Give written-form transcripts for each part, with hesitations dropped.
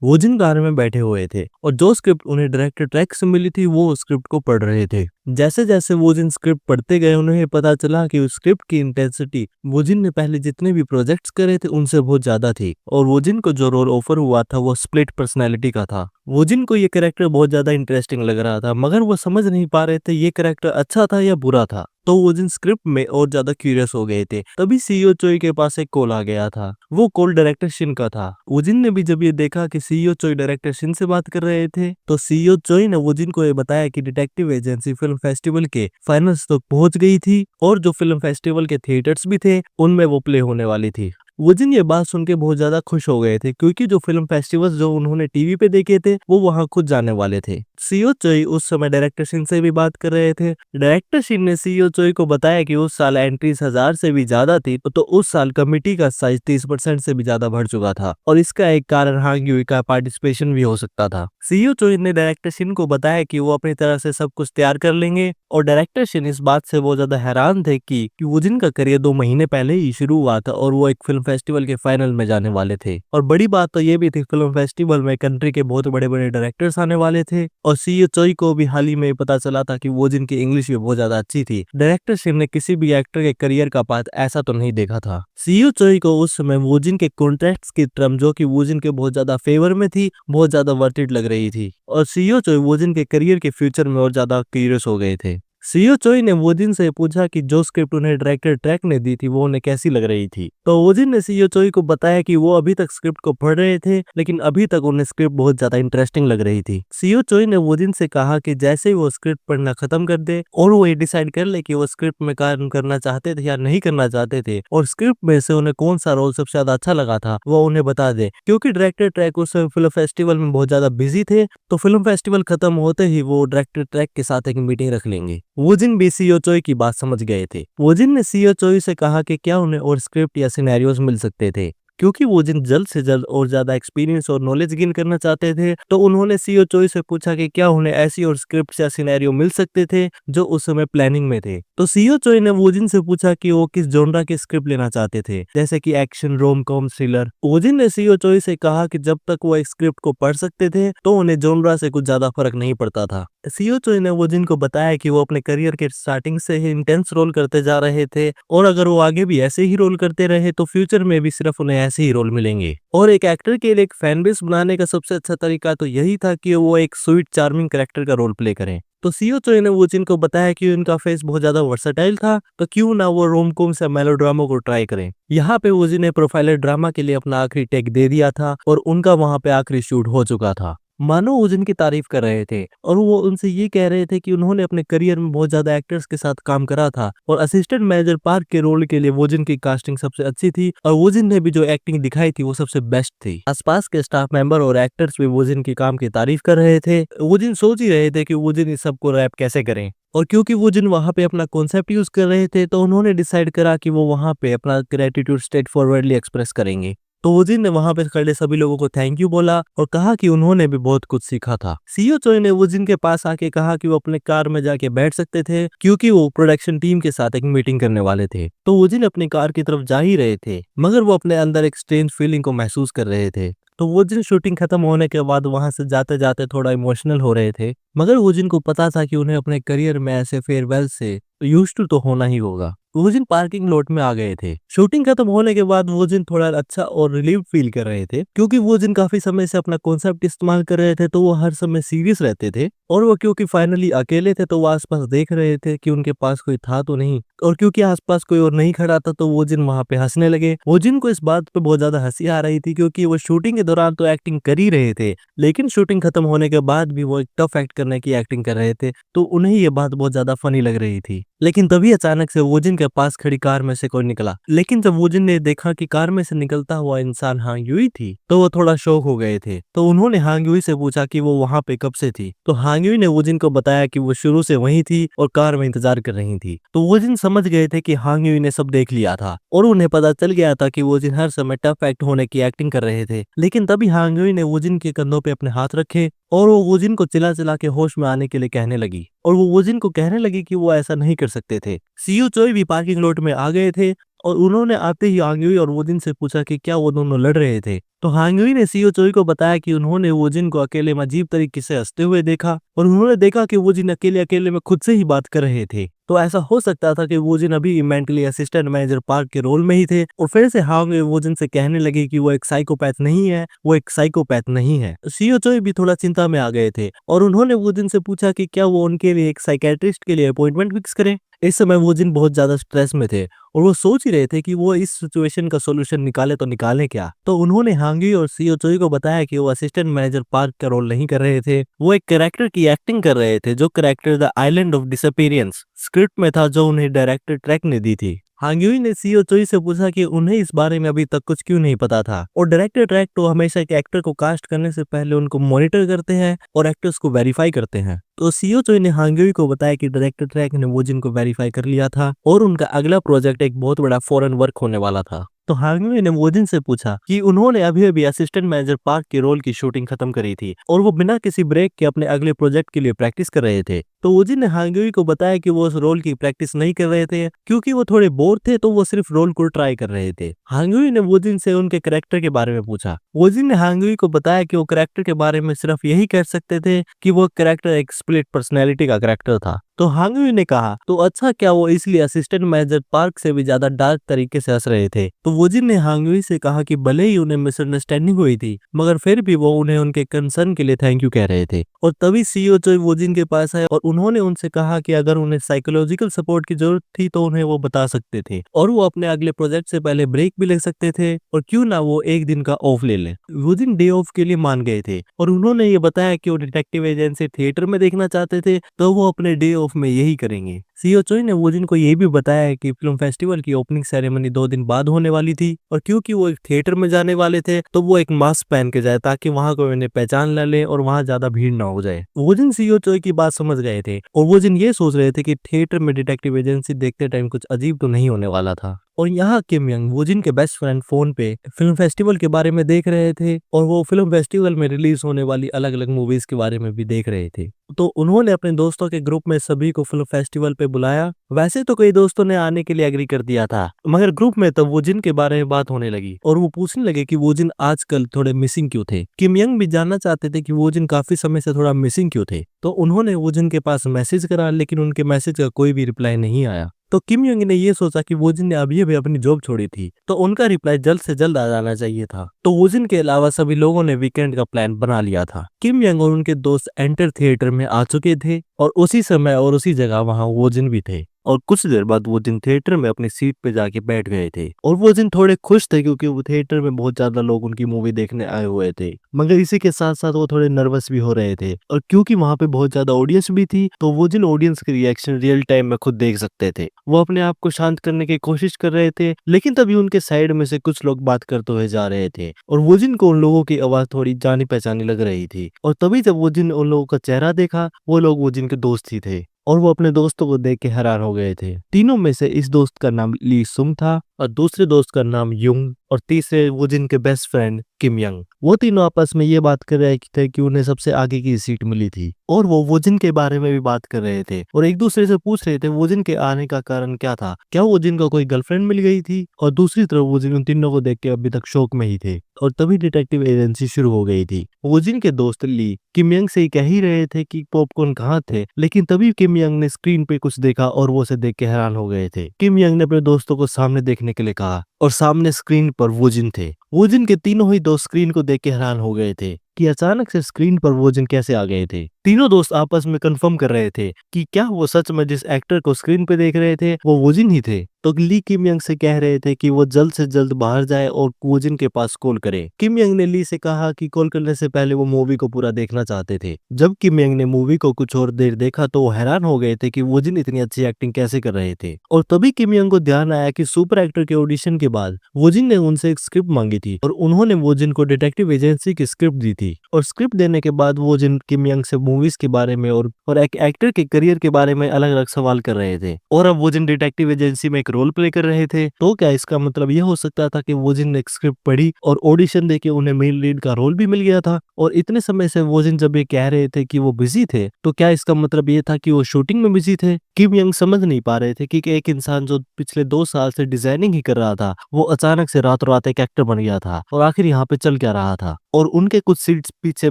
वो जिन कार में बैठे हुए थे और जो स्क्रिप्ट उन्हें डायरेक्टर ट्रैक से मिली थी वो स्क्रिप्ट को पढ़ रहे थे। जैसे जैसे वो जिन स्क्रिप्ट पढ़ते गए उन्हें पता चला कि उस स्क्रिप्ट की इंटेंसिटी वो जिन ने पहले जितने भी प्रोजेक्ट्स करे थे उनसे बहुत ज्यादा थी और वो जिन को जो रोल ऑफर हुआ था वो स्प्लिट पर्सनैलिटी का था। वो जिन को ये कैरेक्टर बहुत ज्यादा इंटरेस्टिंग लग रहा था मगर वो समझ नहीं पा रहे थे ये कैरेक्टर अच्छा था या बुरा था। तो वो जिन स्क्रिप्ट में और ज्यादा क्यूरियस हो गए थे। तभी सीईओ चोई के पास एक कॉल आ गया था। वो कॉल डायरेक्टर शिन का था। वोजिन ने भी जब ये देखा कि सीईओ चोई डायरेक्टर शिन से बात कर रहे थे तो सीईओ चोई ने वोजिन को ये बताया कि डिटेक्टिव एजेंसी फिल्म फेस्टिवल के फाइनल्स तक पहुंच गई थी और जो फिल्म फेस्टिवल के थिएटर्स भी थे उनमें वो प्ले होने वाली थी। वोजिन ये बात सुन के बहुत ज्यादा खुश हो गए थे क्योंकि जो फिल्म फेस्टिवल्स जो उन्होंने टीवी पे देखे थे वो वहां खुद जाने वाले थे। सीईओ चोई उस समय डायरेक्टर शिन से भी बात कर रहे थे। डायरेक्टर शिन ने सीईओ चोई को बताया कि उस साल एंट्रीज 1000 से भी ज्यादा थी तो उस साल कमिटी का साइज 30% से भी ज्यादा बढ़ चुका था और इसका एक कारण हांग यूई का पार्टिसिपेशन भी हो सकता था। सीईओ चोई ने डायरेक्टर शिन को बताया कि वो अपनी तरह से सब कुछ तैयार कर लेंगे और डायरेक्टर शिन इस बात से बहुत ज्यादा हैरान थे कि वोजिन का करियर 2 महीने पहले ही शुरू हुआ था और वो एक फिल्म फेस्टिवल के फाइनल में जाने वाले थे। और बड़ी बात तो ये भी थी फिल्म फेस्टिवल में कंट्री के बहुत बड़े बड़े डायरेक्टर्स आने वाले थे और सीईओ चोई को भी हाल ही में पता चला था कि वोजिन की इंग्लिश भी बहुत ज्यादा अच्छी थी। डायरेक्टर शिन ने किसी भी एक्टर के करियर का पाथ ऐसा तो नहीं देखा था। सीईओ चोई को उस समय वोजिन के कॉन्ट्रैक्ट्स की टर्म जो कि वोजिन के बहुत ज्यादा फेवर में थी बहुत ज्यादा वर्थ इट लग रही थी और सीईओ चोई वोजिन के करियर के फ्यूचर में और ज्यादा क्यूरियस हो गए थे। सीईओ चोई ने वोजिन से पूछा कि जो स्क्रिप्ट उन्हें डायरेक्टर ट्रैक ने दी थी वो उन्हें कैसी लग रही थी। तो वोजिन ने सीईओ चोई को बताया कि वो अभी तक स्क्रिप्ट को पढ़ रहे थे लेकिन अभी तक उन्हें स्क्रिप्ट बहुत ज्यादा इंटरेस्टिंग लग रही थी। सीईओ चोई ने वोजिन से कहा कि जैसे ही वो स्क्रिप्ट पढ़ना खत्म कर दे और वो ये डिसाइड कर ले कि वो स्क्रिप्ट में काम करना चाहते थे या नहीं करना चाहते थे और स्क्रिप्ट में से उन्हें कौन सा रोल सबसे ज्यादा अच्छा लगा था वो उन्हें बता दे क्योंकि डायरेक्टर ट्रैक उस समय फिल्म फेस्टिवल में बहुत ज्यादा बिजी थे। तो फिल्म फेस्टिवल खत्म होते ही वो डायरेक्टर ट्रैक के साथ एक मीटिंग रख लेंगे। वोजिन भी सीईओ चोई की बात समझ गए थे। वोजिन ने सीईओ चोई से कहा कि क्या उन्हें और स्क्रिप्ट या सिनेरियोस मिल सकते थे क्योंकि वोजिन जल्द से जल्द और ज्यादा एक्सपीरियंस और नॉलेज गेन करना चाहते थे। तो उन्होंने सीईओ चोई से पूछा कि क्या उन्हें ऐसी और स्क्रिप्ट या सिनेरियो मिल सकते थे जो उस समय प्लानिंग में थे। तो सीईओ चोई ने वोजिन से पूछा कि वो किस जॉनरा की स्क्रिप्ट लेना चाहते थे जैसे कि एक्शन रोम कॉम थ्रिलर। वोजिन ने सीईओ चोई से कहा कि जब तक वो एक स्क्रिप्ट को पढ़ सकते थे तो उन्हें जॉनरा से कुछ ज्यादा फर्क नहीं पड़ता था। सीईओ चोई ने वोजिन को बताया कि वो अपने करियर के स्टार्टिंग से ही इंटेंस रोल करते जा रहे थे और अगर वो आगे भी ऐसे ही रोल करते रहे तो फ्यूचर में भी सिर्फ उन्हें ऐसे ही रोल मिलेंगे। और एक एक्टर के लिए एक फैन बेस बनाने का सबसे अच्छा तरीका तो यही था कि वो एक स्वीट चार्मिंग कैरेक्टर का रोल प्ले करें। तो सीईओ चोई ने वोजिन को बताया कि उनका फेस बहुत ज्यादा वर्सेटाइल था तो क्यों ना वो रोम-कॉम से मेलोड्रामा को ट्राई करें। यहाँ पे वोजिन ने प्रोफाइलर ड्रामा के लिए अपना आखिरी टेक दे दिया था और उनका वहाँ पे आखिरी शूट हो चुका था। मानो वोजिन की तारीफ कर रहे थे और वो उनसे ये कह रहे थे कि उन्होंने अपने करियर में बहुत ज्यादा एक्टर्स के साथ काम करा था और असिस्टेंट मैनेजर पार्क के रोल के लिए वोजिन की कास्टिंग सबसे अच्छी थी और वोजिन ने भी जो एक्टिंग दिखाई थी वो सबसे बेस्ट थी। आसपास के स्टाफ मेंबर और एक्टर्स भी वोजिन की काम की तारीफ कर रहे थे। वोजिन सोच ही रहे थे कि वोजिन इस सबको रैप कैसे करें और क्योंकि वोजिन वहां पे अपना कॉन्सेप्ट यूज कर रहे थे तो उन्होंने डिसाइड करा कि वो वहां पे अपना ग्रेटिट्यूड स्ट्रेट फॉरवर्डली एक्सप्रेस करेंगे। तो वोजिन ने वहां पे खड़े सभी लोगों को थैंक यू बोला और कहा कि उन्होंने भी बहुत कुछ सीखा था। सीईओ चोई ने वोजिन के पास आके कहा कि वो अपने कार में जाके बैठ सकते थे क्योंकि वो प्रोडक्शन टीम के साथ एक मीटिंग करने वाले थे। तो वोजिन अपनी कार की तरफ जा ही रहे थे मगर वो अपने अंदर एक स्ट्रेंज फीलिंग को महसूस कर रहे थे। तो वोजिन शूटिंग खत्म होने के बाद वहां से जाते जाते थोड़ा इमोशनल हो रहे थे मगर वोजिन को पता था कि उन्हें अपने करियर में ऐसे फेयरवेल से यूज्ड टू तो होना ही होगा। वोजिन पार्किंग लॉट में आ गए थे। शूटिंग खत्म होने के बाद वोजिन थोड़ा अच्छा और रिलीव फील कर रहे थे क्योंकि वोजिन काफी समय से अपना कॉन्सेप्ट इस्तेमाल कर रहे थे तो वो हर समय सीरियस रहते थे और वो क्योंकि फाइनली अकेले थे तो वो आसपास देख रहे थे कि उनके पास कोई था तो नहीं और क्योंकि आसपास कोई और नहीं खड़ा था तो वोजिन वहां पे हंसने लगे। वोजिन को इस बात पे बहुत ज्यादा हंसी आ रही थी क्योंकि वो शूटिंग के दौरान तो एक्टिंग कर ही रहे थे लेकिन शूटिंग खत्म होने के बाद भी वो एक टफ एक्ट करने की एक्टिंग कर रहे थे तो उन्हें ये बात बहुत ज्यादा फनी लग रही थी। लेकिन तभी अचानक से वोजिन के पास खड़ी कार में से कोई निकला लेकिन जब वोजिन ने देखा कि कार में से निकलता हुआ इंसान हांग यूई थी तो वो थोड़ा शॉक हो गए थे। तो उन्होंने हांग यूई से पूछा कि वो वहां पे कब से थी। तो हांग यूई ने वोजिन को बताया कि वो शुरू से वहीं थी और कार में इंतजार कर रही थी। तो वोजिन समझ गए थे कि हांग यूई ने सब देख लिया था और उन्हें पता चल गया था कि वोजिन हर समय टफ एक्ट होने की एक्टिंग कर रहे थे। लेकिन तभी हांग यूई ने वोजिन के कंधों पे अपने हाथ रखे और वो वोजिन को चिल्ला चिल्ला के होश में आने के लिए कहने लगी और वो वोजिन को कहने लगी कि वो ऐसा नहीं कर सकते थे। सीईओ चोई भी पार्किंग लॉट में आ गए थे और उन्होंने आते ही हांग यूई और वो जिन से पूछा कि क्या वो दोनों लड़ रहे थे। तो हांग यूई ने सीओ चोई को बताया कि उन्होंने वो जिन को अकेले में अजीब तरीके से हंसते हुए देखा और उन्होंने देखा कि वो जिन अकेले अकेले में खुद से ही बात कर रहे थे। तो ऐसा हो सकता था कि वो जिन अभी मेंटली असिस्टेंट मैनेजर पार्क के रोल में ही थे और फिर से हांग यूई वो जिन से कहने लगे कि वो एक साइकोपैथ नहीं है, वो एक साइकोपैथ नहीं है। सीओ चोई भी थोड़ा चिंता में आ गए थे और उन्होंने वो जिन से पूछा कि क्या वो उनके लिए एक साइकेट्रिस्ट के लिए अपॉइंटमेंट फिक्स करें। इस समय वो जिन बहुत ज्यादा स्ट्रेस में थे और वो सोच ही रहे थे कि वो इस सिचुएशन का सॉल्यूशन निकाले तो निकालें क्या। तो उन्होंने हांगी और सीओ चोई को बताया कि वो असिस्टेंट मैनेजर पार्क का रोल नहीं कर रहे थे, वो एक कैरेक्टर की एक्टिंग कर रहे थे जो character the island of disappearance script में था जो उन्हें डायरेक्टर ट्रैक ने दी थी। हांग्यूई ने सीओ चोई से पूछा कि उन्हें इस बारे में अभी तक कुछ क्यों नहीं पता था और डायरेक्टर ट्रैक तो हमेशा एक एक्टर को कास्ट करने से पहले उनको मॉनिटर करते हैं और एक्टर्स को वेरीफाई करते हैं। तो सीओ चोई ने हांग्यूई को बताया कि डायरेक्टर ट्रैक ने वो जिनको वेरीफाई कर लिया था और उनका अगला प्रोजेक्ट एक बहुत बड़ा फॉरेन वर्क होने वाला था। तो हांग्यूई ने वोजिन से पूछा कि उन्होंने अभी अभी असिस्टेंट मैनेजर पार्क के रोल की शूटिंग खत्म करी थी और वो बिना किसी ब्रेक के अपने अगले प्रोजेक्ट के लिए प्रैक्टिस कर रहे थे। तो वोजिन ने हांग्यूई को बताया कि वो उस रोल की प्रैक्टिस नहीं कर रहे थे क्योंकि वो थोड़े बोर थे, तो वो सिर्फ रोल को ट्राई कर रहे थे। हांग्यूई ने वोजिन से उनके कैरेक्टर के बारे में पूछा। वोजिन ने हांग्यूई को बताया कि वो कैरेक्टर के बारे में सिर्फ यही कह सकते थे कि वो कैरेक्टर एक स्प्लिट पर्सनैलिटी का कैरेक्टर था। तो हांग्यूई ने कहा तो अच्छा, क्या वो इसलिए असिस्टेंट मैनेजर पार्क से भी ज्यादा डार्क तरीके से हंस रहे थे। तो वोजिन ने हांग्यूई से कहा कि भले ही उन्हें मिसअंडरस्टैंडिंग हुई थी मगर फिर भी वो उन्हें उनके कंसर्न के लिए थैंक यू कह रहे थे। और तभी सीईओ चोई वोजिन के पास आए और उन्होंने उनसे कहा कि अगर उन्हें साइकोलॉजिकल सपोर्ट की जरूरत थी तो उन्हें वो बता सकते थे और वो अपने अगले प्रोजेक्ट से पहले ब्रेक भी ले सकते थे और क्यों ना वो एक दिन का ऑफ ले लें। वोजिन डे ऑफ के लिए मान गए थे और उन्होंने ये बताया कि वो डिटेक्टिव एजेंसी थिएटर में देखना चाहते थे तो वो अपने डे ऑफ में यही करेंगे। सीईओ चोई ने वोजिन को ये भी बताया कि फिल्म फेस्टिवल की ओपनिंग सेरेमनी 2 दिन बाद होने वाली थी और क्योंकि वो एक थिएटर में जाने वाले थे तो वो एक मास्क पहन के जाए ताकि वहां कोई उन्हें पहचान न ले और वहां ज्यादा भीड़ ना हो जाए। वोजिन सीईओ चोई की बात समझ गए थे और वोजिन ये सोच रहे थे कि थिएटर में डिटेक्टिव एजेंसी देखते टाइम कुछ अजीब तो नहीं होने वाला था। और यहाँ किम यंग वोजिन के बेस्ट फ्रेंड फोन पे फिल्म फेस्टिवल के बारे में देख रहे थे और वो फिल्म फेस्टिवल में रिलीज होने वाली अलग अलग मूवीज के बारे में भी देख रहे थे। तो उन्होंने अपने दोस्तों के ग्रुप में सभी को फिल्म फेस्टिवल पे बुलाया। वैसे तो कई दोस्तों ने आने के लिए एग्री कर दिया था मगर ग्रुप में तब वोजिन के बारे में बात होने लगी और वो पूछने लगे कि वोजिन आजकल थोड़े मिसिंग क्यों थे। किम यंग भी जानना चाहते थे कि वोजिन काफी समय से थोड़ा मिसिंग क्यों थे। तो उन्होंने वोजिन के पास मैसेज करा लेकिन उनके मैसेज का कोई भी रिप्लाई नहीं आया। तो किम यंग ने ये सोचा कि वोजिन ने अभी अभी अपनी जॉब छोड़ी थी तो उनका रिप्लाई जल्द से जल्द आ जाना चाहिए था। तो वोजिन के अलावा सभी लोगों ने वीकेंड का प्लान बना लिया था। किम यंग और उनके दोस्त एंटर थिएटर में आ चुके थे और उसी समय और उसी जगह वहां वोजिन भी थे और कुछ देर बाद वो दिन थिएटर में अपनी सीट पे जाके बैठ गए थे और वो दिन थोड़े खुश थे क्योंकि वो थिएटर में बहुत ज्यादा लोग उनकी मूवी देखने आए हुए थे मगर इसी के साथ साथ वो थोड़े नर्वस भी हो रहे थे और क्योंकि वहां पे बहुत ज्यादा ऑडियंस भी थी तो वो जिन ऑडियंस के रिएक्शन रियल टाइम में खुद देख सकते थे। वो अपने आप को शांत करने की कोशिश कर रहे थे लेकिन तभी उनके साइड में से कुछ लोग बात करते हुए जा रहे थे और वो जिन को उन लोगों की आवाज थोड़ी जानी पहचानी लग रही थी और तभी जब वो जिन उन लोगों का चेहरा देखा वो लोग वो जिनके दोस्त ही थे और वो अपने दोस्तों को देख के हैरान हो गए थे। तीनों में से इस दोस्त का नाम ली सुंग था और दूसरे दोस्त का नाम युंग और तीसरे वो जिनके बेस्ट फ्रेंड किम यंग। वो तीनों आपस में ये बात कर रहे थे कि उन्हें सबसे आगे की सीट मिली थी और वो वोजिन के बारे में भी बात कर रहे थे और एक दूसरे से पूछ रहे थे वोजिन के आने का कारण क्या था, क्या वोजिन को कोई गर्लफ्रेंड मिल गई थी। और दूसरी तरफ वोजिन उन तीनों को देख के अभी तक शौक में ही थे और तभी डिटेक्टिव एजेंसी शुरू हो गई थी। वोजिन के दोस्त ली किम यंग से ही कह ही रहे थे कि पॉपकॉर्न कहाँ थे लेकिन तभी किम यंग ने स्क्रीन पे कुछ देखा और वो उसे देख के हैरान हो गए थे। किम यंग ने अपने दोस्तों को सामने देखने के लिए कहा और सामने स्क्रीन पर वोजिन थे। वोजिन के तीनों ही दोस्त स्क्रीन को देख के हैरान हो गए थे कि अचानक से स्क्रीन पर वोजिन कैसे आ गए थे। तीनों दोस्त आपस में कंफर्म कर रहे थे कि क्या वो सच में जिस एक्टर को स्क्रीन पे देख रहे थे वो वोजिन ही थे। तो ली किम यंग से कह रहे थे कि वो जल्द से जल्द बाहर जाए और वोजिन के पास कॉल करे। किम यंग ने ली से कहा कि कॉल करने से पहले वो मूवी को पूरा देखना चाहते थे। जब किम यंग ने मूवी को कुछ और देर देखा तो वो हैरान हो गए थे कि वोजिन इतनी अच्छी एक्टिंग कैसे कर रहे थे। और तभी किम यंग को ध्यान आया कि सुपर एक्टर के ऑडिशन के बाद वोजिन ने उनसे एक स्क्रिप्ट मांगी थी और उन्होंने वोजिन को डिटेक्टिव एजेंसी की स्क्रिप्ट दी थी और स्क्रिप्ट देने के बाद वोजिन किम यंग से मूवीज के बारे में और एक एक्टर के करियर के बारे में अलग अलग सवाल कर रहे थे और अब वोजिन डिटेक्टिव एजेंसी में एक रोल प्ले कर रहे थे। तो क्या इसका मतलब ये हो सकता था कि वो जिन ने स्क्रिप्ट पढ़ी और ऑडिशन देके उन्हें मेन लीड का रोल भी मिल गया था? और इतने समय से वो जिन जब ये कह रहे थे कि वो बिजी थे, तो क्या इसका मतलब ये था कि वो शूटिंग में बिजी थे? किम यंग समझ नहीं पा रहे थे कि एक इंसान जो पिछले 2 साल से डिजाइनिंग ही कर रहा था, वो अचानक से रातों रात एक एक्टर बन गया था और आखिर यहाँ पे चल क्या रहा था। और उनके कुछ सीट्स पीछे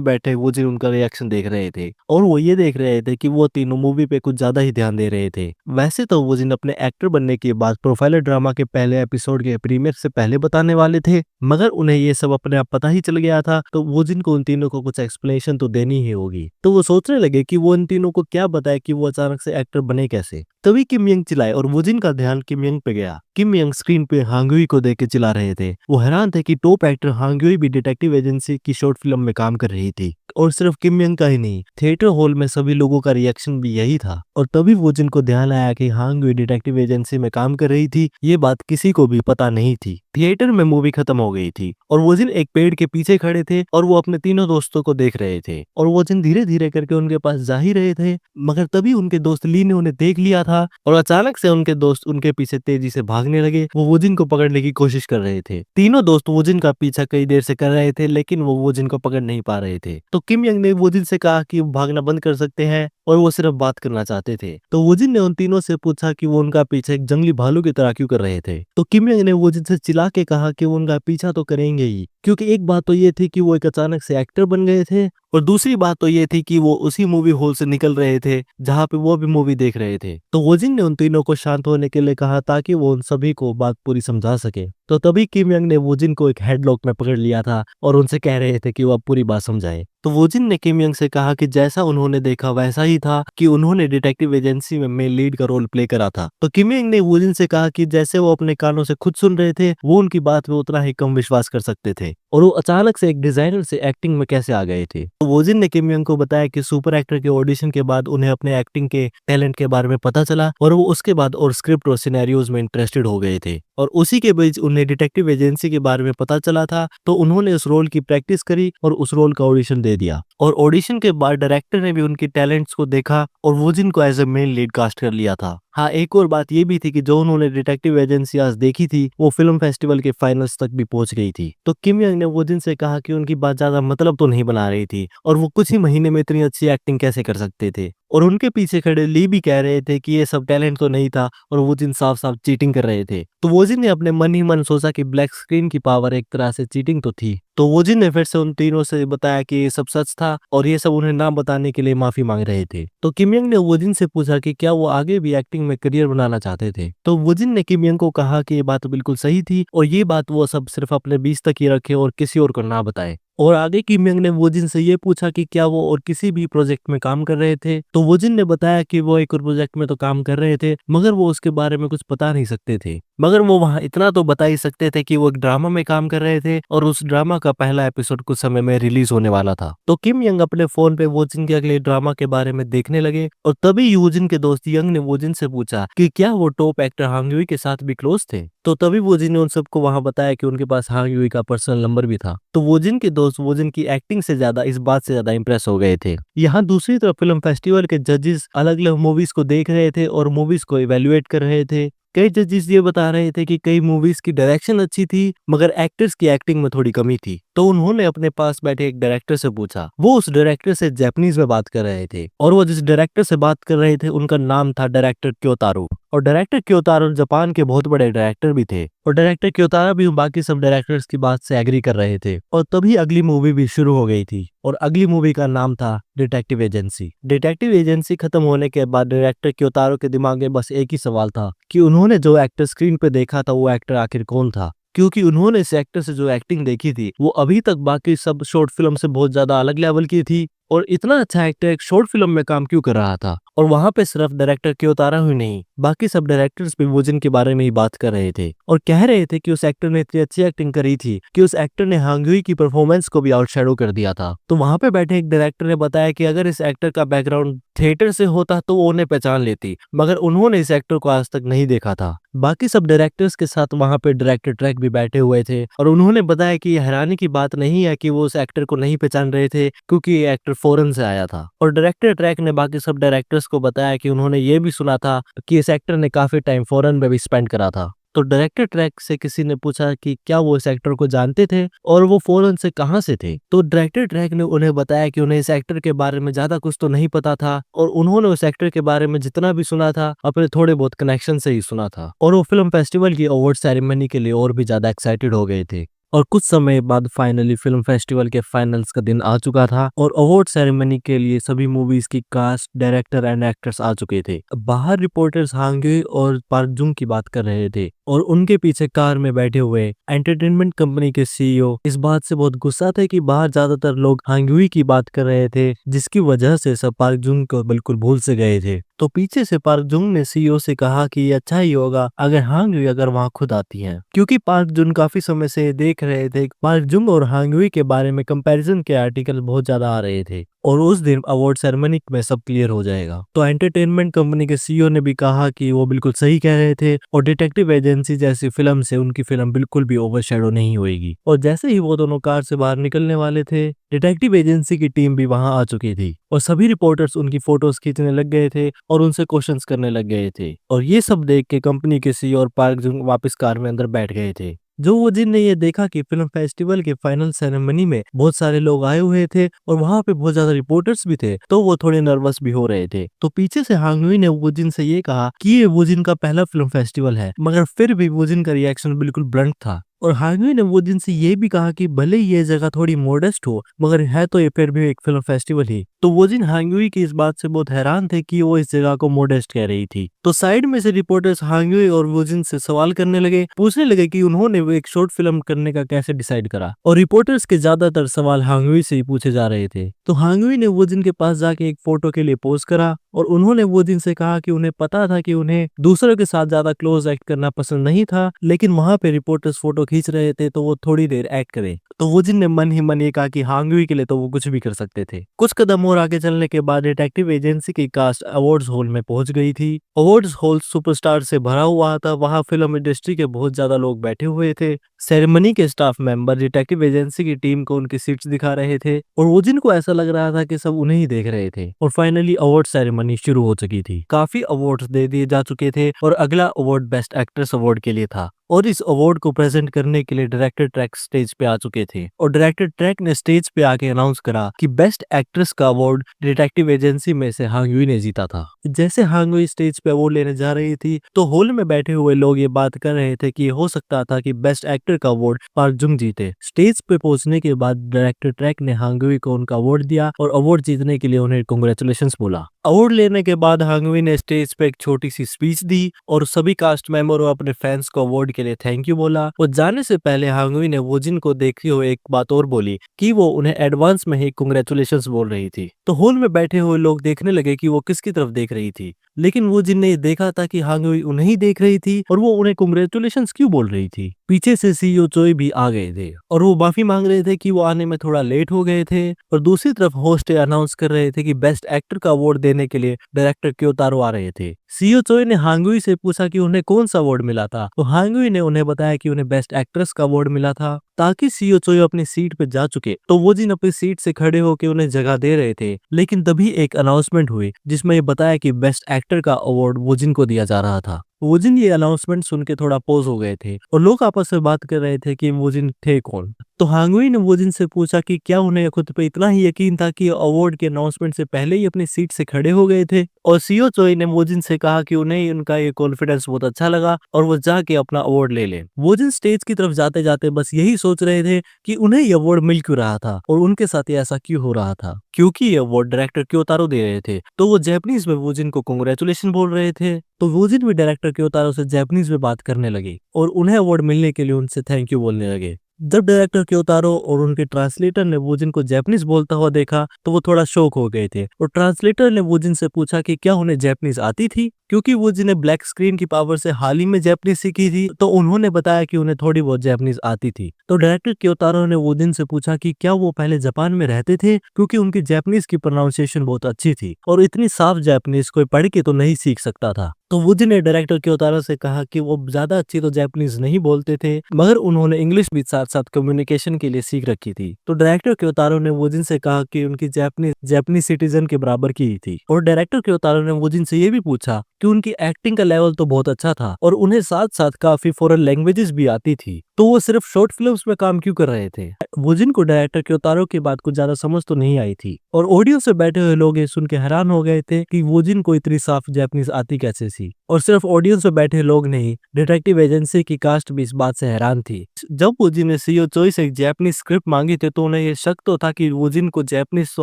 बैठे वो जिन उनका रिएक्शन देख रहे थे और वो ये देख रहे थे कि वो तीनों मूवी पे कुछ ज्यादा ही ध्यान दे रहे थे। वैसे तो वो जिन अपने एक्टर बनने के बाद प्रोफाइलर ड्रामा के पहले एपिसोड के प्रीमियर से पहले बताने वाले थे, मगर उन्हें ये सब अपने आप पता ही चल गया था, तो वो जिन को उन तीनों को कुछ एक्सप्लेनेशन तो देनी ही होगी। तो वो सोचने लगे कि वो इन तीनों को क्या बताए कि वो अचानक से एक्टर बने कैसे। तभी किम यंग चिल्लाए और वो जिन का ध्यान किम यंग पे गया। किम यंग स्क्रीन पे हांगुई को देख के चिल्ला रहे थे। वो हैरान थे कि टॉप एक्टर हांगुई भी डिटेक्टिव एजेंसी की शॉर्ट फिल्म में काम कर रही थी। और सिर्फ किम यंग का ही नहीं, थिएटर हॉल में सभी लोगों का रिएक्शन भी यही था। और तभी वो जिनको ध्यान आया कि हांगुई डिटेक्टिव एजेंसी में काम कर रही थी, ये बात किसी को भी पता नहीं थी। थिएटर में मूवी खत्म हो गई थी और वो जिन एक पेड़ के पीछे खड़े थे और वो अपने तीनों दोस्तों को देख रहे थे और वो जिन धीरे धीरे करके उनके पास जा ही रहे थे, मगर तभी उनके दोस्त ली ने उन्हें देख लिया था और अचानक से उनके दोस्त उनके पीछे तेजी से भागने लगे। वो वोजिन को पकड़ने की कोशिश कर रहे थे। तीनों दोस्त वोजिन का पीछा कई देर से कर रहे थे, लेकिन वो वोजिन को पकड़ नहीं पा रहे थे। तो किम यंग ने वोजिन से कहा कि वो भागना बंद कर सकते हैं और वो सिर्फ बात करना चाहते थे। तो वोजिन ने उन तीनों से पूछा कि वो उनका पीछा एक जंगली भालू की तरह क्यों कर रहे थे। तो किम यंग ने वोजिन से चिल्ला के कहा कि वो उनका पीछा तो करेंगे ही, क्योंकि एक बात तो ये थी कि वो एक अचानक से एक्टर बन गए थे और दूसरी बात तो ये थी कि वो उसी मूवी हॉल से निकल रहे थे जहाँ पे वो भी मूवी देख रहे थे। तो वोजिन ने उन तीनों को शांत होने के लिए कहा ताकि वो उन सभी को बात पूरी समझा सके। तो तभी किम यंग ने वोजिन को एक हेडलॉक में पकड़ लिया था और उनसे कह रहे थे कि वो अब पूरी बात समझाए। तो वोजिन ने किम यंग से कहा कि जैसा उन्होंने देखा वैसा ही था कि उन्होंने डिटेक्टिव एजेंसी में मेन लीड का रोल प्ले करा था। तो किम यंग ने वोजिन से कहा कि जैसे वो अपने कानों से खुद सुन रहे थे, वो उनकी बात में उतना ही कम विश्वास कर सकते थे और वो अचानक से एक डिजाइनर से एक्टिंग में कैसे आ गए थे। तो वोजिन ने किम यंग को बताया कि सुपर एक्टर के ऑडिशन के बाद उन्हें अपने एक्टिंग के टैलेंट के बारे में पता चला और वो उसके बाद और स्क्रिप्ट और सिनेरियोज में इंटरेस्टेड हो गए थे और उसी के बीच उन्हें डिटेक्टिव एजेंसी के बारे में पता चला था। तो उन्होंने उस रोल की प्रैक्टिस करी और उस रोल का ऑडिशन दे दिया और ऑडिशन के बाद डायरेक्टर ने भी उनकी टैलेंट्स को देखा और वोजिन को as a main lead cast कर लिया था। हाँ, एक और बात ये भी थी कि जो उन्होंने डिटेक्टिव एजेंसी आज देखी थी, वो फिल्म फेस्टिवल के फाइनल्स तक भी पहुंच गई थी। तो किम यंग ने वोजिन से कहा कि उनकी बात ज्यादा मतलब तो नहीं बना रही थी और वो कुछ ही महीने में इतनी अच्छी एक्टिंग कैसे कर सकते थे। और उनके पीछे खड़े ली भी कह रहे थे कि ये सब टैलेंट तो नहीं था और वोजिन साफ साफ चीटिंग कर रहे थे। तो वोजिन ने अपने मन ही मन सोचा कि ब्लैक स्क्रीन की पावर एक तरह से चीटिंग तो थी। तो वोजिन ने फिर से उन तीनों से बताया कि ये सब सच था और ये सब उन्हें ना बताने के लिए माफी मांग रहे थे। तो किम यंग ने वोजिन से पूछा कि क्या वो आगे भी एक्टिंग में करियर बनाना चाहते थे। तो वोजिन ने किम यंग को कहा कि ये बात बिल्कुल सही थी और ये बात वो सब सिर्फ अपने बीच तक ही रखे और किसी और को ना बताए। और आगे किम यंग ने वोजिन से ये पूछा कि क्या वो और किसी भी प्रोजेक्ट में काम कर रहे थे। तो वोजिन ने बताया कि वो एक और प्रोजेक्ट में तो काम कर रहे थे, मगर वो उसके बारे में कुछ बता नहीं सकते थे, मगर वो वहां इतना तो बता ही सकते थे कि वो एक ड्रामा में काम कर रहे थे और उस ड्रामा का पहला एपिसोड कुछ समय में रिलीज होने वाला था। तो किम यंग अपने फोन पे वोजिन के अगले ड्रामा के बारे में देखने लगे और तभी वोजिन के दोस्त यंग ने वोजिन से पूछा कि क्या वो टॉप एक्टर हांग यूई के साथ भी क्लोज थे। तो तभी वोजिन ने उन सबको वहां बताया कि उनके पास हांग यूई का पर्सनल नंबर भी था। तो वोजिन के दोस्त वोजिन की एक्टिंग से ज्यादा इस बात से ज्यादा इंप्रेस हो गए थे। यहाँ दूसरी तरफ फिल्म फेस्टिवल के जजेस अलग अलग मूवीज को देख रहे थे और मूवीज को इवेल्युएट कर रहे थे। कई जजेस ये बता रहे थे कि कई मूवीज की डायरेक्शन अच्छी थी, मगर एक्टर्स की एक्टिंग में थोड़ी कमी थी। तो उन्होंने अपने पास बैठे एक डायरेक्टर से पूछा। वो उस डायरेक्टर से जापानीज में बात कर रहे थे और वो जिस डायरेक्टर से बात कर रहे थे उनका नाम था डायरेक्टर क्योतारो। और डायरेक्टर क्योतारो जापान के बहुत बड़े डायरेक्टर भी थे और डायरेक्टर क्योतारो भी बाकी सब डायरेक्टर्स की बात से एग्री कर रहे थे। और तभी अगली मूवी भी शुरू हो गई थी और अगली मूवी का नाम था डिटेक्टिव एजेंसी। डिटेक्टिव एजेंसी खत्म होने के बाद डायरेक्टर क्योतारो के दिमाग में बस एक ही सवाल था कि उन्होंने जो एक्टर स्क्रीन पे देखा था वो एक्टर आखिर कौन था, क्योंकि उन्होंने इस एक्टर से जो एक्टिंग देखी थी वो अभी तक बाकी सब शॉर्ट फिल्म से बहुत ज्यादा अलग लेवल की थी। और इतना अच्छा एक्टर एक शॉर्ट फिल्म में काम क्यों कर रहा था। और वहां पे सिर्फ डायरेक्टर क्योतारो ही नहीं, बाकी सब डायरेक्टर्स भी वोजिन के बारे में ही बात कर रहे थे और कह रहे थे कि उस एक्टर ने इतनी अच्छी एक्टिंग करी थी कि उस एक्टर ने हांग यूई की परफॉर्मेंस को भी आउटशैडो कर दिया था। तो वहां पे बैठे एक डायरेक्टर ने बताया कि अगर इस एक्टर का बैकग्राउंड थिएटर से होता तो वो उन्हें पहचान लेती, मगर उन्होंने इस एक्टर को आज तक नहीं देखा था। बाकी सब डायरेक्टर्स के साथ वहां पे डायरेक्टर ट्रैक भी बैठे हुए थे और उन्होंने बताया कि ये हैरानी की बात नहीं है कि वो उस एक्टर को नहीं पहचान रहे थे, क्योंकि ये एक्टर फॉरेन से आया था। और डायरेक्टर ट्रैक ने बाकी सब डायरेक्टर्स को बताया कि उन्होंने ये भी सुना था कि इस एक्टर ने काफी टाइम फॉरेन में भी स्पेंड करा था। तो डायरेक्टर ट्रैक से किसी ने पूछा कि क्या वो इस एक्टर को जानते थे और वो फॉरेन से कहां से थे। तो डायरेक्टर ट्रैक ने उन्हें बताया कि उन्हें इस एक्टर के बारे में ज्यादा कुछ तो नहीं पता था और उन्होंने उस एक्टर के बारे में जितना भी सुना था अपने थोड़े बहुत कनेक्शन से ही सुना था। और वो फिल्म फेस्टिवल की अवार्ड सेरेमनी के लिए और भी ज्यादा एक्साइटेड हो गए थे। और कुछ समय बाद फाइनली फिल्म फेस्टिवल के फाइनल्स का दिन आ चुका था और अवार्ड सेरेमनी के लिए सभी मूवीज की कास्ट, डायरेक्टर एंड एक्टर्स आ चुके थे। बाहर रिपोर्टर्स हांग यूई और पार्क जुंग की बात कर रहे थे और उनके पीछे कार में बैठे हुए एंटरटेनमेंट कंपनी के सीईओ इस बात से बहुत गुस्सा थे कि बाहर ज्यादातर लोग हांग यूई की बात कर रहे थे, जिसकी वजह से सब पार्क जुंग को बिल्कुल भूल से गए थे। तो पीछे से पार्क जुंग ने सीईओ से कहा कि ये अच्छा ही होगा अगर हांग यूई अगर वहां खुद आती हैं, क्योंकि पार्क जुंग काफी समय से देख रहे थे पार्क जुंग और हांग यूई के बारे में कंपैरिजन के आर्टिकल बहुत ज्यादा आ रहे थे और उस दिन अवार्ड सेरेमनी में सब क्लियर हो जाएगा। तो एंटरटेनमेंट कंपनी के सीईओ ने भी कहा कि वो बिल्कुल सही कह रहे थे और डिटेक्टिव एजेंसी जैसी फिल्म से उनकी फिल्म बिल्कुल भी ओवरशैडो नहीं होएगी। और जैसे ही वो दोनों कार से बाहर निकलने वाले थे, डिटेक्टिव एजेंसी की टीम भी वहां आ चुकी थी और सभी रिपोर्टर्स उनकी फोटोज खींचने लग गए थे और उनसे क्वेश्चंस करने लग गए थे। और ये सब देख के कंपनी के सीईओ और पार्क जुंग वापस कार में अंदर बैठ गए थे। जो वो जिन ने ये देखा कि फिल्म फेस्टिवल के फाइनल सेरेमनी में बहुत सारे लोग आए हुए थे और वहां पे बहुत ज्यादा रिपोर्टर्स भी थे, तो वो थोड़े नर्वस भी हो रहे थे। तो पीछे से हांग यूई ने वो जिन से ये कहा कि ये वो जिन का पहला फिल्म फेस्टिवल है, मगर फिर भी वो जिन का रिएक्शन बिल्कुल ब्लंट था। और हांग यूई ने वो दिन से ये भी कहा कि भले ही ये जगह थोड़ी मॉडेस्ट हो, मगर है तो ये फिर भी एक फिल्म फेस्टिवल ही। तो वो जिन हांग यूई की इस बात से बहुत हैरान थे कि वो इस जगह को मॉडेस्ट कह रही थी। तो साइड में से रिपोर्टर्स हांग यूई और वो जिन से सवाल करने लगे, पूछने लगे कि उन्होंने वो एक शॉर्ट फिल्म करने का कैसे डिसाइड करा। और रिपोर्टर्स के ज्यादातर सवाल हांग यूई से ही पूछे जा रहे थे। तो हांग यूई ने वो जिन के पास जाके एक फोटो के लिए पोज करा और उन्होंने वो जिन से कहा कि उन्हें पता था कि उन्हें दूसरों के साथ ज्यादा क्लोज एक्ट करना पसंद नहीं था, लेकिन वहां पे रिपोर्टर्स फोटो खींच रहे थे तो वो थोड़ी देर एक्ट करें। तो वो जिन ने मन ही मन ये कहा कि हांग यूई के लिए तो वो कुछ भी कर सकते थे। कुछ कदम और आगे चलने के बाद डिटेक्टिव एजेंसी की कास्ट अवार्ड्स हॉल में पहुंच गई थी। अवार्ड्स हॉल सुपरस्टार से भरा हुआ था, वहां फिल्म इंडस्ट्री के बहुत ज्यादा लोग बैठे हुए थे। सेरेमनी के स्टाफ मेंबर डिटेक्टिव एजेंसी की टीम को उनकी सीट्स दिखा रहे थे और वो जिनको ऐसा लग रहा था कि सब उन्हें ही देख रहे थे। और फाइनली अवार्ड सेरेमनी शुरू हो चुकी थी। काफी अवार्ड्स दे दिए जा चुके थे और अगला अवार्ड बेस्ट एक्ट्रेस अवार्ड के लिए था और इस अवार्ड को प्रेजेंट करने के लिए डायरेक्टर ट्रैक स्टेज पे आ चुके थे। और डायरेक्टर ट्रैक ने स्टेज पे आके अनाउंस करा कि बेस्ट एक्ट्रेस का अवार्ड डिटेक्टिव एजेंसी में से हांग यूई ने जीता था। जैसे हांग यूई स्टेज पे अवार्ड लेने जा रही थी तो हॉल में बैठे हुए लोग ये बात कर रहे थे कि हो सकता था कि बेस्ट एक्टर का अवार्ड पार्क जुंग जीते। स्टेज पे पहुंचने के बाद डायरेक्टर ट्रैक ने हांग यूई को उनका अवार्ड दिया और अवार्ड जीतने के लिए उन्हें कांग्रेचुलेशंस बोला। अवार्ड लेने के बाद हांग यूई ने स्टेज पे एक छोटी सी स्पीच दी और सभी कास्ट मेंबर और अपने फैंस को अवार्ड के लिए थैंक यू बोला। और जाने से पहले हांग यूई ने वो जिन को देखते हुए एक बात और बोली कि वो उन्हें एडवांस में ही कांग्रेचुलेशंस बोल रही थी। तो हॉल में बैठे हुए लोग देखने लगे कि वो किसकी तरफ देख रही थी, लेकिन वो जिन ने देखा था कि हांग यूई उन्हें ही देख रही थी और वो उन्हें कांग्रेचुलेशंस क्यों बोल रही थी। पीछे से सीईओ चोई भी आ गए थे और वो माफी मांग रहे थे कि वो आने में थोड़ा लेट हो गए थे। और दूसरी तरफ होस्ट अनाउंस कर रहे थे कि बेस्ट एक्टर का अवार्ड देने के लिए डायरेक्टर क्योतारो आ रहे थे। सीईओ चोई ने हांग यूई से पूछा कि उन्हें कौन सा अवार्ड मिला था, तो हांग यूई ने उन्हें बताया कि उन्हें बेस्ट एक्ट्रेस का अवार्ड मिला था। ताकि सीईओ चोई अपनी सीट पे जा चुके तो वो जिन अपनी सीट से खड़े होकर उन्हें जगह दे रहे थे, लेकिन तभी एक अनाउंसमेंट हुई जिसमें ये बताया कि बेस्ट एक्टर का अवार्ड वो जिन को दिया जा रहा था। वो जिन ये अनाउंसमेंट सुन के थोड़ा पोज हो गए थे और लोग आपस में बात कर रहे थे कि वो जिन थे कौन। तो हांग यूई ने वो जिन से पूछा कि क्या उन्हें खुद पे इतना ही यकीन था कि अवार्ड के अनाउंसमेंट से पहले ही अपनी सीट से खड़े हो गए थे। और सीईओ चोई ने वो जिन से कहा कि उन्हें उनका ये कॉन्फिडेंस बहुत अच्छा लगा और वो जाके अपना अवार्ड ले ले। वो जिन स्टेज की तरफ जाते जाते बस यही सोच रहे थे कि उन्हें ये अवार्ड मिल क्यों रहा था और उनके साथ ये ऐसा क्यों हो रहा था, क्योंकि ये अवार्ड डायरेक्टर क्योतारो दे रहे थे। तो वो जैपनीज में वो जिन को कांग्रेचुलेशन बोल रहे थे। तो वो जिन भी डायरेक्टर क्योतारो से जैपनीज में बात करने लगे और उन्हें अवार्ड मिलने के लिए उनसे थैंक यू बोलने लगे। जब डायरेक्टर क्योतारो और उनके ट्रांसलेटर ने वो जिन को जैपनीज बोलता हुआ देखा तो वो थोड़ा शॉक हो गए थे और ट्रांसलेटर ने वो जिन से पूछा कि क्या उन्हें जैपनीज आती थी, क्योंकि वो जिन्हें ब्लैक स्क्रीन की पावर से हाल ही में जैपनीज सीखी थी। तो उन्होंने बताया कि उन्हें थोड़ी बहुत जैपनीज आती थी। तो डायरेक्टर क्योतारो ने वो जिन से पूछा कि क्या वो पहले जापान में रहते थे, क्योंकि उनकी जैपनीज की प्रोनाउंसिएशन बहुत अच्छी थी और इतनी साफ जैपनीज कोई पढ़ के तो नहीं सीख सकता था। तो वुजी ने डायरेक्टर क्योतारो से कहा कि वो ज़्यादा अच्छी तो जापानीज़ नहीं बोलते थे, मगर उन्होंने इंग्लिश भी साथ-साथ कम्युनिकेशन के लिए सीख रखी थी। तो डायरेक्टर क्योतारो ने वुजिन से कहा कि उनकी जापानीज़ सिटीज़न के बराबर की ही थी। और डायरेक्टर क्योतारो ने वुजिन से ये भी पूछा कि उनकी एक्टिंग का लेवल तो बहुत अच्छा था और उन्हें साथ-साथ काफ़ी फॉरेन लैंग्वेजेस भी आती थी। तो वो सिर्फ शॉर्ट फिल्म्स में काम क्यों कर रहे थे? वुजिन को डायरेक्टर क्योतारो की बात कुछ ज़्यादा समझ तो नहीं आई थी और ऑडियंस से बैठे हुए लोग ये सुन के हैरान हो गए थे कि वुजिन को इतनी साफ जापानीज़ आती कैसे थी। और सिर्फ ऑडियंस में बैठे लोग नहीं, डिटेक्टिव एजेंसी की कास्ट भी इस बात से हैरान थी। जब वुजिन ने सीईओ चोई से एक जापानीज़ स्क्रिप्ट मांगी थी तो उन्हें ये शक तो था कि वुजिन को जापानीज़ तो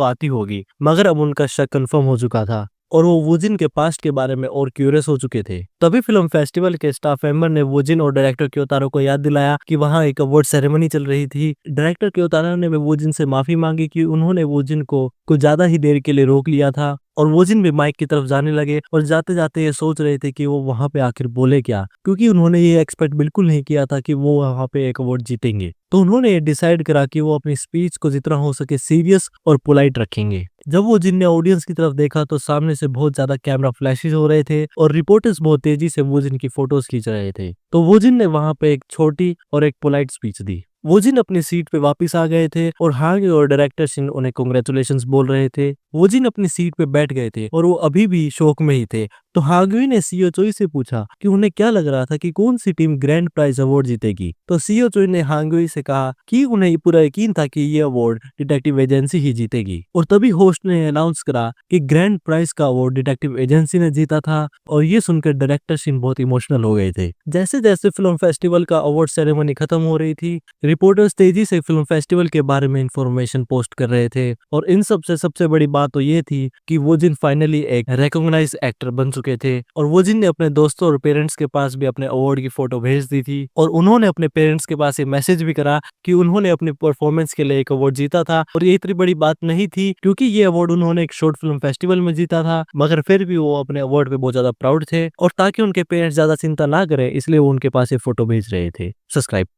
आती होगी, मगर अब उनका शक कंफर्म हो चुका था और वो वुजिन के पास्ट के बारे में और क्यूरियस हो चुके थे। तभी फिल्म फेस्टिवल के स्टाफ मेंबर ने वुजिन और डायरेक्टर क्योतारो को याद दिलाया कि वहाँ एक अवार्ड सेरेमनी चल रही थी। डायरेक्टर क्योतारो ने भी वुजिन से माफी मांगी कि उन्होंने वुजिन को कुछ ज्यादा ही देर के लिए रोक लिया था और वुजिन भी माइक की तरफ जाने लगे और जाते जाते ये सोच रहे थे कि वो वहां पे आखिर बोले क्या, क्योंकि उन्होंने ये एक्सपेक्ट बिल्कुल नहीं किया था कि वो वहां पे एक अवार्ड जीतेंगे। तो उन्होंने ये डिसाइड करा कि वो अपनी स्पीच को जितना हो सके सीरियस और पोलाइट रखेंगे। जब वो जिन ने ऑडियंस की तरफ देखा तो सामने से बहुत ज्यादा कैमरा फ्लैशेस हो रहे थे और रिपोर्टर्स बहुत तेजी से वुजिन की फोटोज खींच रहे थे। तो वुजिन ने वहां पे एक छोटी और एक पोलाइट स्पीच दी। वुजिन अपनी सीट पे वापस आ गए थे और हांगे और डायरेक्टर शिन उन्हें कांग्रेचुलेशंस बोल रहे थे। वुजिन अपनी सीट पे बैठ गए थे और वो अभी भी शौक में ही थे। तो हांगवी ने सीईओ चोई से पूछा कि उन्हें क्या लग रहा था कि कौन सी टीम ग्रैंड प्राइज अवार्ड जीतेगी। तो सीईओ चोई ने हांगवी से कहा कि उन्हें पूरा यकीन था कि ये अवार्ड डिटेक्टिव एजेंसी ही जीतेगी। और तभी होस्ट ने अनाउंस करा कि ग्रैंड प्राइज का अवार्ड डिटेक्टिव एजेंसी ने जीता था और ये सुनकर डायरेक्टर शिन बहुत इमोशनल हो गए थे। जैसे जैसे फिल्म फेस्टिवल का अवार्ड सेरेमनी खत्म हो रही थी, रिपोर्टर्स तेजी से फिल्म फेस्टिवल के बारे में इंफॉर्मेशन पोस्ट कर रहे थे और इन सबसे बड़ी बात तो ये थी कि वुजिन फाइनली एक रिकॉग्नाइज्ड एक्टर बन चुके थे और वुजिन ने अपने दोस्तों और पेरेंट्स के पास भी अपने अवार्ड की फोटो भेज दी थी और उन्होंने अपने पेरेंट्स के पास ये मैसेज भी करा कि उन्होंने अपनी परफॉर्मेंस के लिए एक अवार्ड जीता था। और ये इतनी बड़ी बात नहीं थी क्योंकि ये अवार्ड उन्होंने एक शॉर्ट फिल्म फेस्टिवल में जीता था, मगर फिर भी वो अपने अवार्ड पे बहुत ज्यादा प्राउड थे और ताकि उनके पेरेंट्स ज्यादा चिंता ना करें इसलिए वो उनके पास ये फोटो भेज रहे थे। सब्सक्राइब